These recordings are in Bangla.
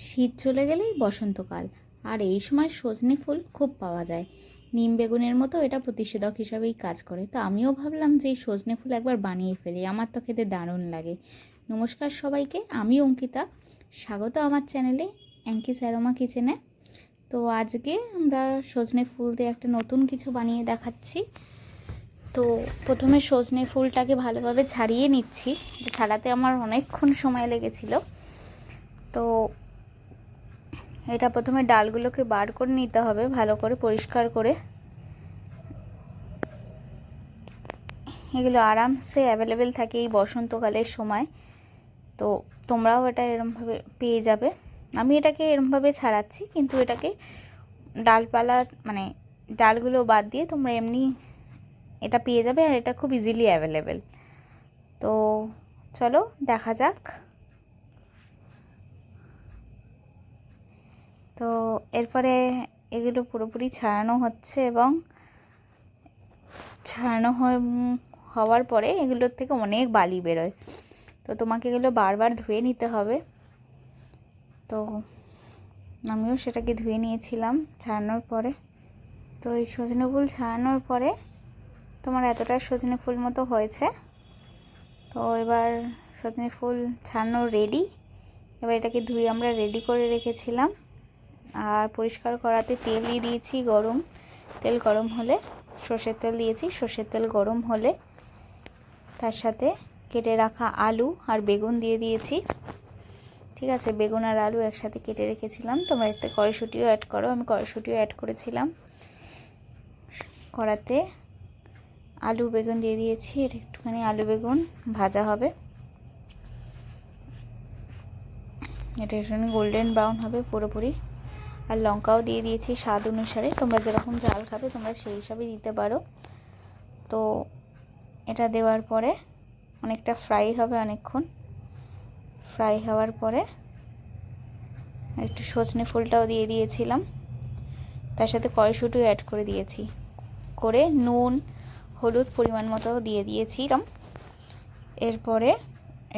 শীত চলে গেলেই বসন্তকাল, আর এই সময় সজনে ফুল খুব পাওয়া যায়। নিম বেগুনের মতো এটা প্রতিষেধক হিসাবেই কাজ করে। তো আমিও ভাবলাম যে এই সজনে ফুল একবার বানিয়ে ফেলি, আমার তো খেতে দারুণ লাগে। নমস্কার সবাইকে, আমি অঙ্কিতা, স্বাগত আমার চ্যানেলে অ্যাঙ্কিস অ্যারোমা কিচেনে। তো আজকে আমরা সজনে ফুল দিয়ে একটা নতুন কিছু বানিয়ে দেখাচ্ছি। তো প্রথমে সজনে ফুলটাকে ভালোভাবে ছাড়িয়ে নিচ্ছি। ছাড়াতে আমার অনেকক্ষণ সময় লেগেছিল। তো এটা প্রথমে ডালগুলোকে বার করে নিতে হবে, ভালো করে পরিষ্কার করে। এগুলো আরামসে অ্যাভেলেবেল থাকে এই বসন্তকালের সময়, তো তোমরাও এটা এরমভাবে পেয়ে যাবে। আমি এটাকে এরমভাবে ছাড়াচ্ছি, কিন্তু এটাকে ডালপালা মানে ডালগুলো বাদ দিয়ে তোমরা এমনি এটা পেয়ে যাবে, আর এটা খুব ইজিলি অ্যাভেলেবেল। তো চলো দেখা যাক। তো এরপরে এগুলো পুরোপুরি ছাড়ানো হচ্ছে, এবং ছাড়ানো হওয়ার পরে এগুলোর থেকে অনেক বালি বেরোয়। তো তোমাকে এগুলো বারবার ধুয়ে নিতে হবে। তো আমিও সেটাকে ধুয়ে নিয়েছিলাম ছাড়ানোর পরে। তো এই সজনে ফুল ছাড়ানোর পরে তোমার এতটা সজনে ফুল মতো হয়েছে। তো এবার সজনে ফুল ছাড়ানো রেডি। এবার এটাকে ধুয়ে আমরা রেডি করে রেখেছিলাম, আর পরিষ্কার করাতে তেল দিয়ে দিয়েছি গরম। তেল গরম হলে সর্ষের তেল দিয়েছি, সর্ষের তেল গরম হলে তার সাথে কেটে রাখা আলু আর বেগুন দিয়ে দিয়েছি। ঠিক আছে, বেগুন আর আলু একসাথে কেটে রেখেছিলাম। তোমরা এতে কড়াইশুঁটিও অ্যাড করো, আমি কড়াইশুঁটিও অ্যাড করেছিলাম। কড়াতে আলু বেগুন দিয়ে দিয়েছি, এটা একটুখানি আলু বেগুন ভাজা হবে। এটা একটুখানি গোল্ডেন ব্রাউন হবে পুরোপুরি। আর লঙ্কাও দিয়ে দিয়েছি স্বাদ অনুসারে, তোমরা যেরকম ঝাল খাবে তোমরা সেই হিসাবে দিতে পারো। তো এটা দেওয়ার পরে অনেকটা ফ্রাই হবে, অনেকক্ষণ ফ্রাই হওয়ার পরে একটু সজনে ফুলটাও দিয়ে দিয়েছিলাম, তার সাথে কড়াইশুঁটিও অ্যাড করে দিয়েছি। করে নুন হলুদ পরিমাণ মতো দিয়ে দিয়েছিলাম। এরপরে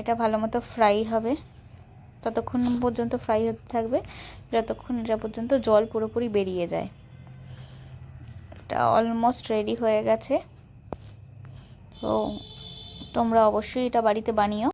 এটা ভালো মতো ফ্রাই হবে, ততক্ষণ পর্যন্ত ফ্রাই হতে থাকবে যতক্ষণ এটা পর্যন্ত জল পুরোপুরি বেরিয়ে যায়। এটা অলমোস্ট রেডি হয়ে গেছে। তো তোমরা অবশ্যই এটা বাড়িতে বানিও।